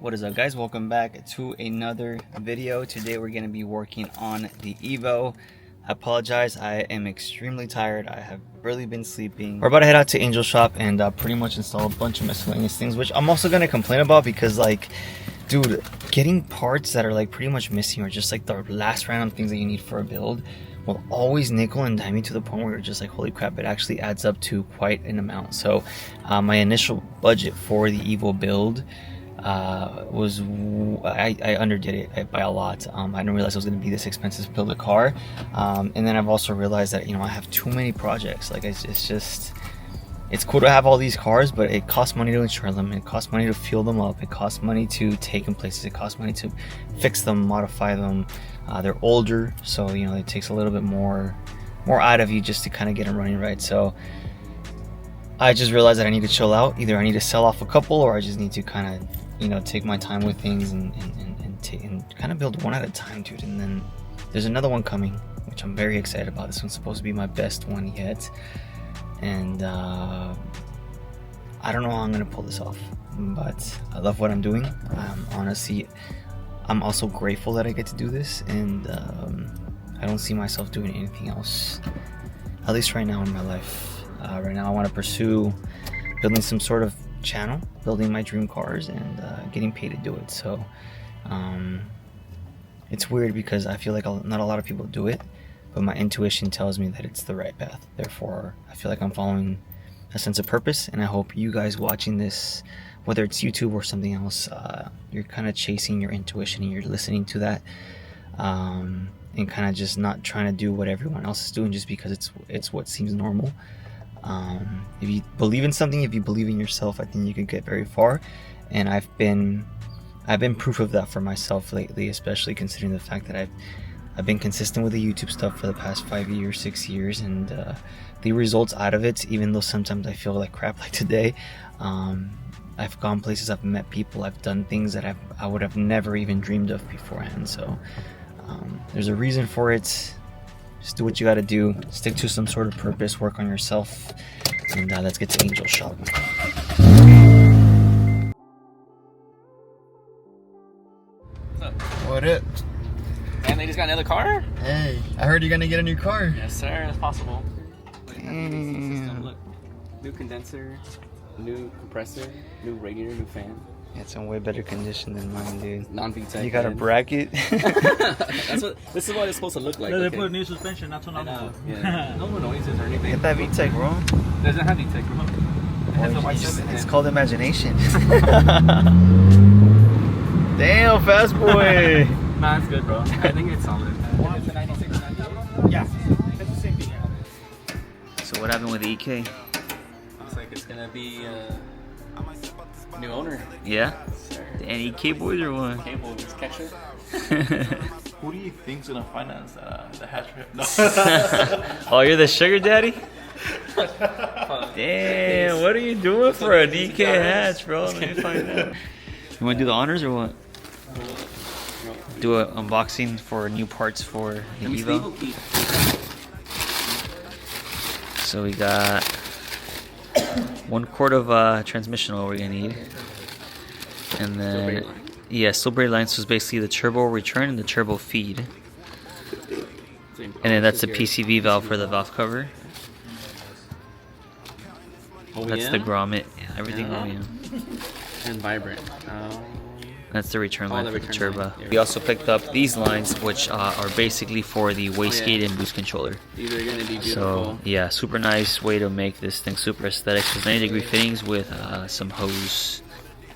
What is up, guys? Welcome back to another video. Today we're going to be working on the Evo. I apologize, I am extremely tired. I have barely been sleeping. We're about to head out to Angel Shop and pretty much install a bunch of miscellaneous things, which I'm also going to complain about because, like, dude, getting parts that are like pretty much missing or just like the last random things that you need for a build will always nickel and dime you to the point where you're just like, holy crap, it actually adds up to quite an amount. So my initial budget for the Evo build was I underdid it by a lot. I didn't realize it was going to be this expensive to build a car, and then I've also realized that, you know, I have too many projects. Like, it's just, it's cool to have all these cars, but it costs money to insure them, it costs money to fuel them up, it costs money to take them places, it costs money to fix them, modify them. They're older, so, you know, it takes a little bit more out of you just to kind of get them running right. So I just realized that I need to chill out. Either I need to sell off a couple, or I just need to kind of, you know, take my time with things and kind of build one at a time, dude. And then there's another one coming, which I'm very excited about. This one's supposed to be my best one yet, and I don't know how I'm gonna pull this off, but I love what I'm doing. Honestly, I'm also grateful that I get to do this, and I don't see myself doing anything else, at least right now in my life. Right now I want to pursue building some sort of channel, building my dream cars, and getting paid to do it. So it's weird because I feel like not a lot of people do it, but my intuition tells me that it's the right path. Therefore, I feel like I'm following a sense of purpose, and I hope you guys watching this, whether it's YouTube or something else, you're kind of chasing your intuition and you're listening to that, and kind of just not trying to do what everyone else is doing just because it's what seems normal. If you believe in something, if you believe in yourself, I think you could get very far, and I've been proof of that for myself lately, especially considering the fact that I've been consistent with the YouTube stuff for the past 5 years, 6 years, and the results out of it, even though sometimes I feel like crap, like today, I've gone places, I've met people, I've done things that I would have never even dreamed of beforehand. So there's a reason for it. Just do what you gotta do, stick to some sort of purpose, work on yourself, and let's get to Angel Shop. What up? And they just got another car? Hey, I heard you're gonna get a new car. Yes, sir, it's possible. Damn. Look, new condenser, new compressor, new radiator, new fan. It's in way better condition than mine, dude. Non-VTEC. You got a bracket? This is what it's supposed to look like. No, they okay? put a new suspension, not so long ago. Yeah, no more noises or anything. Get that VTEC, bro. Doesn't have VTEC, bro. It has a white seven. It's called imagination. Damn, fast boy. Nah, it's good, bro. I think it's solid. It's a 96, 98? Yeah, it's the same thing. So what happened with the EK? Looks like it's gonna be new owner. Yeah? Sir. Any EK boys or what? Cable just catcher. Who do you think's gonna finance the hatch? No. Oh, you're the sugar daddy? Damn, what are you doing for a DK hatch, bro? Let me find out. You want to do the honors or what? Do an unboxing for new parts for the Evo. So we got 1 quart of transmission oil we're gonna need, and then silver line. So it's basically the turbo return and the turbo feed, and then that's the PCV valve for the valve cover. That's the grommet, everything OEM. And vibrant. That's the return line for the return turbo. line. Yeah. We also picked up these lines, which are basically for the wastegate and boost controller. These are gonna be beautiful. So yeah, super nice way to make this thing super aesthetic. So 90-degree fittings with some hose.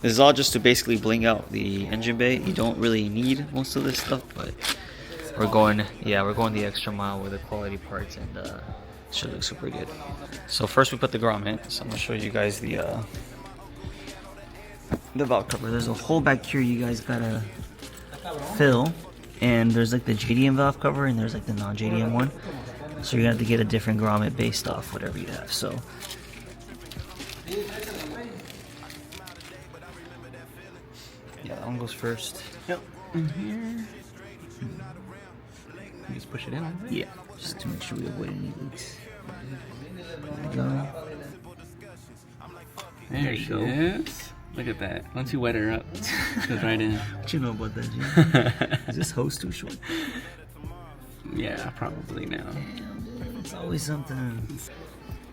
This is all just to basically bling out the engine bay. You don't really need most of this stuff, but we're going the extra mile with the quality parts, and it should look super good. So first we put the grommet. So I'm gonna show you guys the valve cover. There's a hole back here you guys gotta fill, and there's like the JDM valve cover and there's like the non-JDM one, so you're gonna have to get a different grommet based off whatever you have. So yeah, that one goes first. Yep. In here. You just push it in, right? Yeah, just to make sure we avoid any leaks. There we go. There you go. Look at that. Once you wet her up, it goes right in. What you know about that, G? Is this hose too short? Yeah, probably now. It's always something.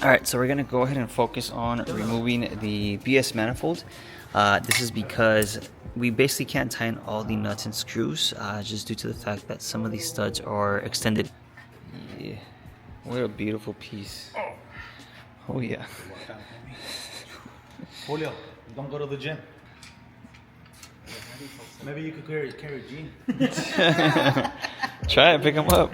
Alright, so we're going to go ahead and focus on removing the BS manifold. This is because we basically can't tighten all the nuts and screws, just due to the fact that some of these studs are extended. Yeah, what a beautiful piece. Oh yeah. Julio, don't go to the gym. Maybe you could carry Gene. Try it, pick him up.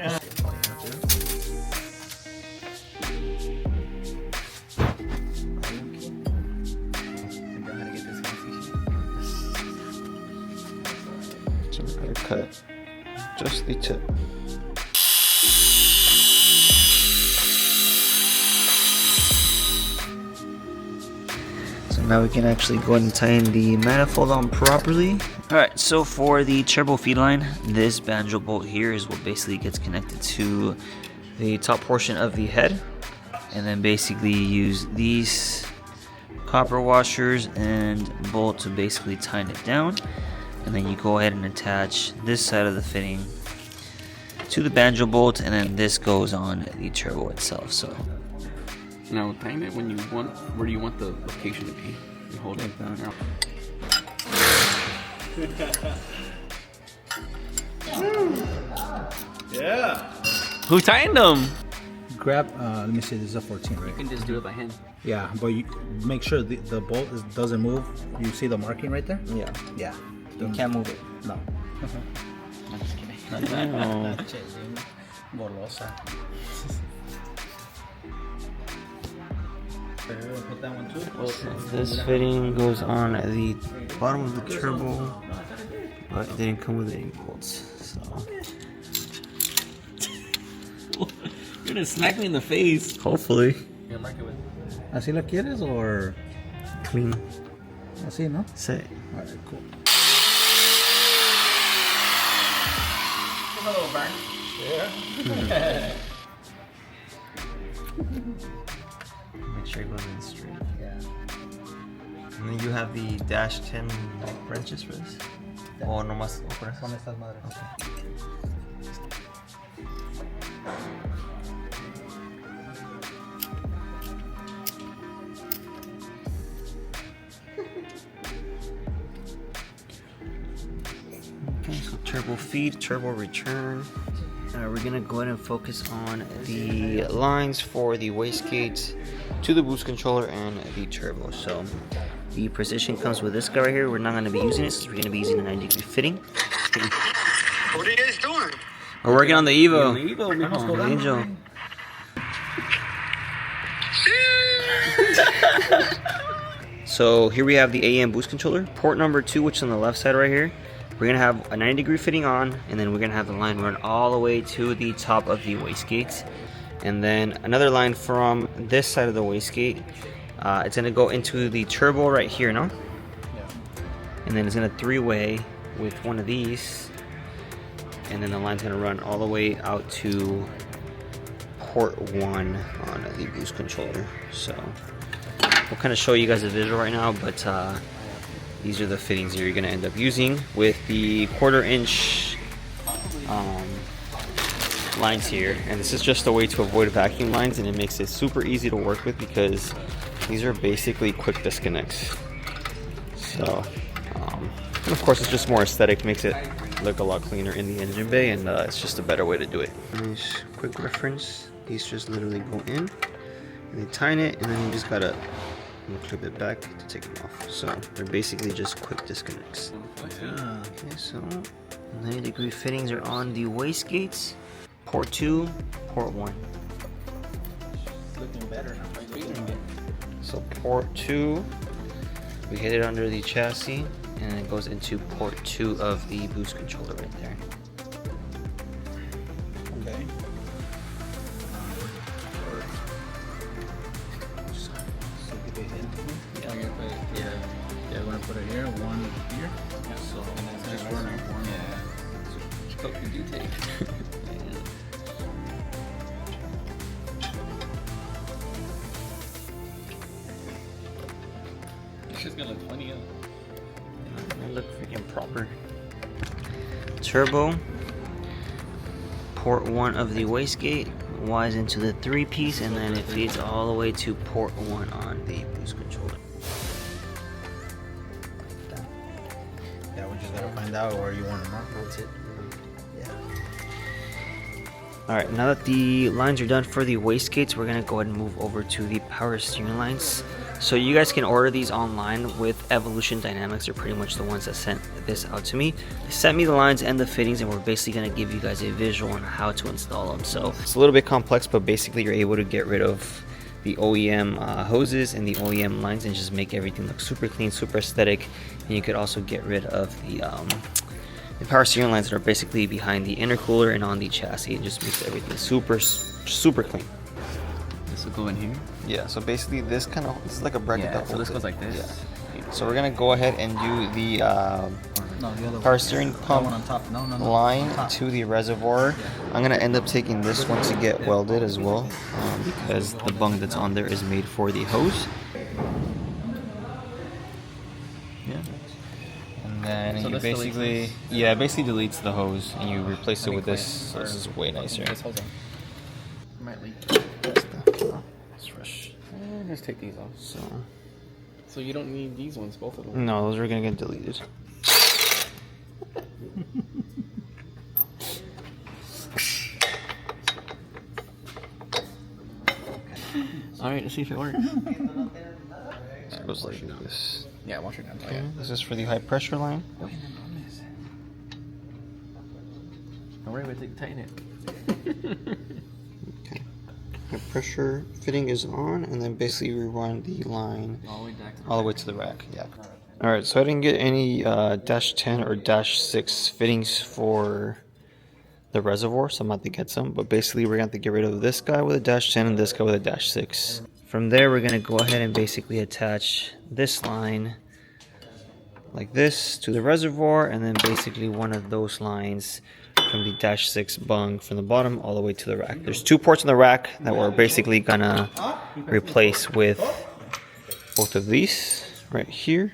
So we're gonna cut just the tip. So now we can actually go ahead and tighten the manifold on properly. Alright, so for the turbo feed line, this banjo bolt here is what basically gets connected to the top portion of the head. And then basically use these copper washers and bolt to basically tighten it down. And then you go ahead and attach this side of the fitting to the banjo bolt, and then this goes on the turbo itself. So Now tighten it when you want. Where do you want the location to be? You hold it down. Yeah. Who tightened them? Grab, let me see, this is a 14, right? You can just do it by hand. Yeah, but you make sure the bolt doesn't move. You see the marking right there? yeah, Yeah. you can't move it. No. I'm just kidding. Oh. Golosa. Put that one too. This fitting goes on the bottom of the turbo, but it didn't come with any bolts. So You're gonna smack me in the face. hopefully ¿Así lo quieres or clean. así, no? Say. Alright, cool. A little burn. Make sure it goes in straight. Yeah. And then you have the dash 10 wrenches for this? Oh, no más. Con estas madres. Okay, so turbo feed, turbo return. We're gonna go ahead and focus on the lines for the wastegate to the boost controller and the turbo. So the precision comes with this guy right here. We're not gonna be using it, so we're gonna be using a 90-degree fitting. What are you guys doing? We're working on the Evo. Angel. Angel. So here we have the AM boost controller, port number 2, which is on the left side right here. We're gonna have a 90-degree fitting on, and then we're gonna have the line run all the way to the top of the wastegate, and then another line from this side of the wastegate. It's gonna go into the turbo right here, no? Yeah. And then it's gonna three-way with one of these, and then the line's gonna run all the way out to port 1 on the boost controller. So we'll kind of show you guys a visual right now, but these are the fittings that you're going to end up using with the 1/4 inch lines here. And this is just a way to avoid vacuum lines, and it makes it super easy to work with because these are basically quick disconnects. So, and of course it's just more aesthetic, makes it look a lot cleaner in the engine bay, and it's just a better way to do it. Nice quick reference, these just literally go in, and they tighten it, and then you just gotta clip it back to take them off. So they're basically just quick disconnects. Yeah. Okay, so 90-degree fittings are on the wastegates, port 2, port 1. Looking better now. So port 2, we hit it under the chassis, and it goes into port 2 of the boost controller right there. Okay. Yeah, I'm gonna put it here, one here. Yeah. So And then just just run run it. it. Yeah. Hope you do take. It's just gonna look funny, huh? copper. Turbo. Port 1 of the wastegate wires into the 3-piece, and then it feeds all the way to port 1 on the boost controller. Yeah, we just gotta find out where you want to mount it. Alright, now that the lines are done for the wastegates, we're going to go ahead and move over to the power steering lines. So you guys can order these online with Evolution Dynamics. They're pretty much the ones that sent this out to me. They sent me the lines and the fittings, and we're basically going to give you guys a visual on how to install them. So it's a little bit complex, but basically you're able to get rid of the OEM hoses and the OEM lines and just make everything look super clean, super aesthetic. And you could also get rid of the power steering lines that are basically behind the intercooler and on the chassis. It just makes everything super clean. This will go in here. Yeah, so basically this is like a bracket Yeah, that so holds this goes it. like this. Yeah. So we're gonna go ahead and do the No, the other power one. steering That pump one on top. No, line on top. to the reservoir. I'm gonna end up taking this one to get welded as well, because the bung that's on there is made for the hose. Yeah. And then So you this deletes basically, this? yeah, it basically deletes the hose and you replace it with this. So this is way nicer. Just hold on. Might leak. It's fresh. Just take these off. So So you don't need these ones, both of them. no, those are gonna get deleted. All right, let's see if it works. It goes like this. Yeah, wash it down. Okay, this is for the high pressure line. Don't worry, we have to tighten it. Okay. High pressure fitting is on, and then basically we run the line all the way to the rack. Yeah. All right, so I didn't get any dash 10 or dash 6 fittings for the reservoir, so I'm about to get some. But basically, we're gonna have to get rid of this guy with a dash 10 and this guy with a dash 6. From there, we're gonna go ahead and basically attach this line like this to the reservoir, and then basically one of those lines from the dash 6 bung from the bottom all the way to the rack. There's 2 ports in the rack that we're basically gonna replace with both of these right here.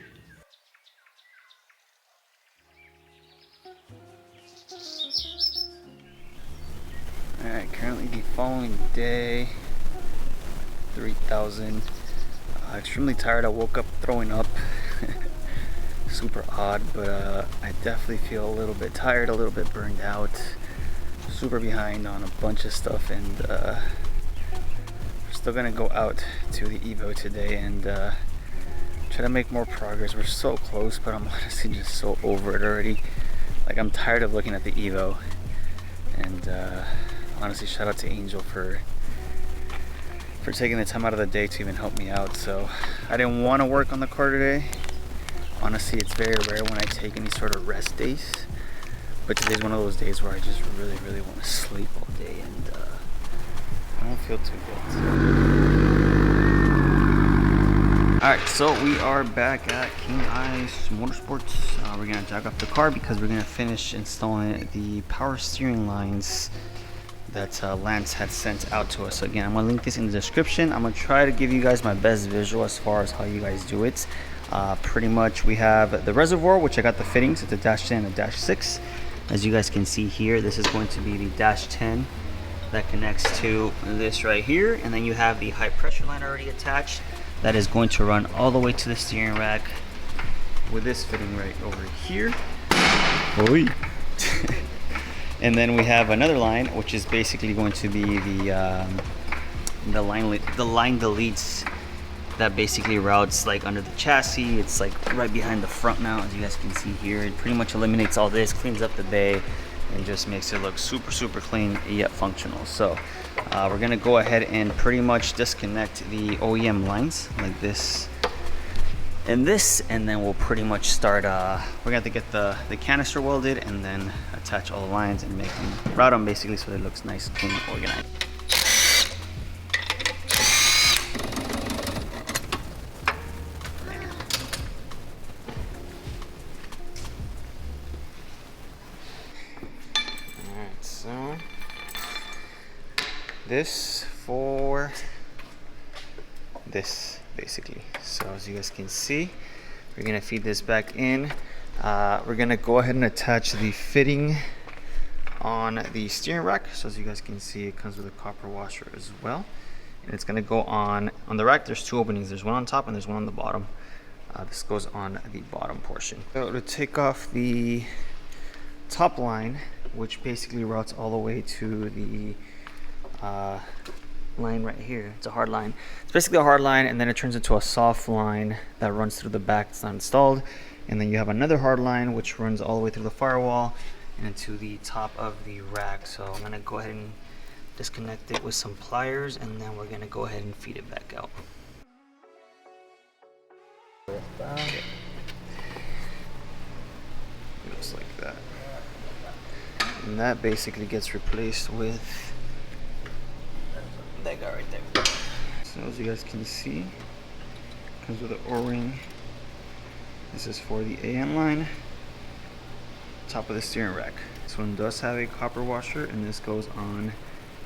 Alright, currently the following day, 3,000. Extremely tired. I woke up throwing up. Super odd, but I definitely feel a little bit tired, a little bit burned out, super behind on a bunch of stuff, and we're still gonna go out to the Evo today and try to make more progress. We're so close, but I'm honestly just so over it already. Like, I'm tired of looking at the Evo, and honestly, shout out to Angel for taking the time out of the day to even help me out. So I didn't want to work on the car today. Honestly, it's very rare when I take any sort of rest days, but today's one of those days where I just really want to sleep all day, and I don't feel too good. Alright, so we are back at King Ice Motorsports. We're going to jack up the car because we're going to finish installing the power steering lines that Lance had sent out to us. So again, I'm going to link this in the description. I'm going to try to give you guys my best visual as far as how you guys do it. Pretty much we have the reservoir, which I got the fittings. It's a dash 10 and a dash 6. As you guys can see here, this is going to be the dash 10 that connects to this right here, and then you have the high pressure line already attached that is going to run all the way to the steering rack with this fitting right over here. And then we have another line, which is basically going to be the line that leads, that basically routes like under the chassis. It's like right behind the front mount, as you guys can see here. It pretty much eliminates all this, cleans up the bay, and just makes it look super clean yet functional. So we're gonna go ahead and pretty much disconnect the OEM lines like this and this, and then we'll pretty much start we're gonna have to get the canister welded and then attach all the lines and make them, route them basically so that it looks nice, clean, and organized. So this for this basically. So as you guys can see, we're gonna feed this back in We're gonna go ahead and attach the fitting on the steering rack. So as you guys can see, it comes with a copper washer as well. And it's gonna go on the rack. There's two openings. There's one on top and there's one on the bottom. This goes on the bottom portion. So to take off the top line, which basically routes all the way to the line right here. It's a hard line. It's basically a hard line, and then it turns into a soft line that runs through the back. It's not installed. And then you have another hard line which runs all the way through the firewall and into the top of the rack. So I'm gonna go ahead and disconnect it with some pliers, and then we're gonna go ahead and feed it back out. Okay. Looks like that. And that basically gets replaced with that guy right there. So as you guys can see, comes with an O-ring. This is for the AN line. Top of the steering rack. This one does have a copper washer, and this goes on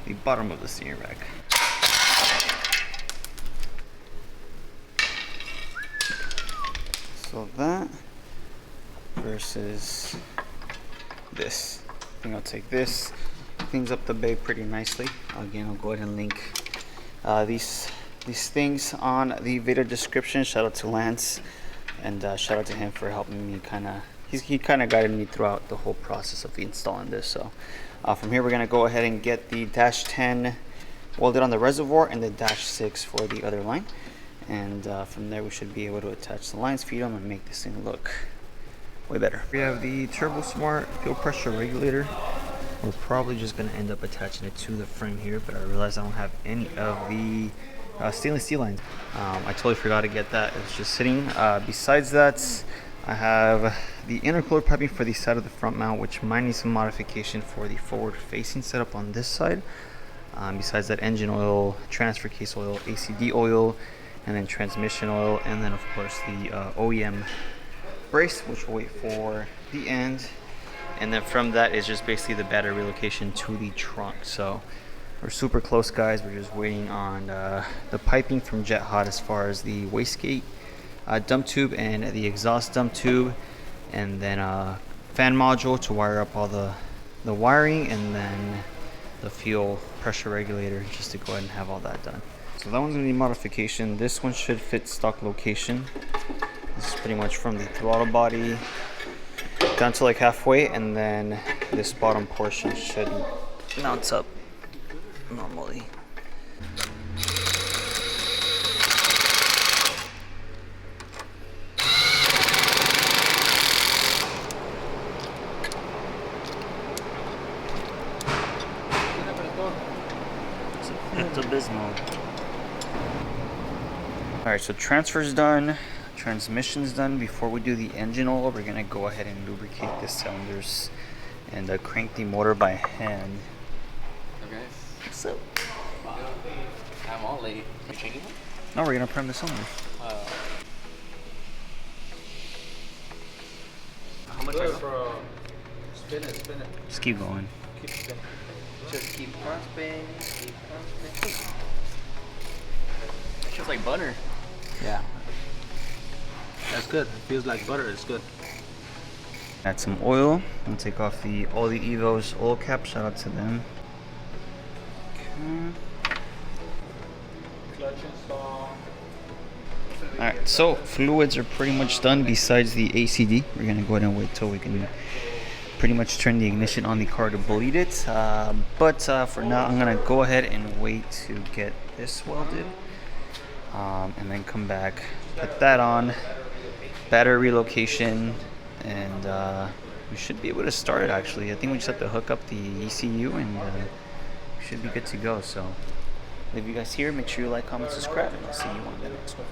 the bottom of the steering rack. So that versus this. I think I'll take this. Cleans up the bay pretty nicely. Again, I'll go ahead and link these things on the video description. Shout out to Lance, and shout out to him for helping me he kind of guided me throughout the whole process of installing this. So from here, we're gonna go ahead and get the dash 10 welded on the reservoir and the dash 6 for the other line. And from there, we should be able to attach the lines, feed them, and make this thing look way better. We have the Turbo Smart fuel pressure regulator. We're probably just gonna end up attaching it to the frame here, but I realized I don't have any of the stainless steel lines. I totally forgot to get that. It's just sitting. Besides that, I have the intercooler piping for the side of the front mount, which might need some modification for the forward facing setup on this side. Besides that, engine oil, transfer case oil, ACD oil, and then transmission oil, and then of course the OEM brace, which we'll wait for the end. And then from that is just basically the battery relocation to the trunk. So we're super close, guys. We're just waiting on the piping from Jet Hot as far as the wastegate dump tube and the exhaust dump tube, and then fan module to wire up all the wiring, and then the fuel pressure regulator just to go ahead and have all that done. So that one's gonna need modification. This one should fit stock location. This is pretty much from the throttle body down to like halfway, and then this bottom portion should mount up normally. It's abysmal. Alright, so transfer's done, transmission's done. Before we do the engine oil, we're gonna go ahead and lubricate the cylinders and crank the motor by hand. Okay. What's up? I'm all late. You changing them? No, we're gonna prime the cylinders. How much Good, bro. Spin it, spin it. Just keep going. Keep spinning. Just keep on spinning, keep on spinning. It feels like butter. Yeah. That's good. It feels like butter. It's good. Add some oil and take off all the Evo's oil cap. Shout out to them. Okay. Alright, so fluids are pretty much done besides the ACD. We're gonna go ahead and wait till we can pretty much turn the ignition on the car to bleed it. But for now, I'm gonna go ahead and wait to get this welded. And then come back, put that on, battery relocation, and we should be able to start it actually. I think we just have to hook up the ECU, and we should be good to go. So leave you guys here. Make sure you like, comment, subscribe, and I'll see you on the next one.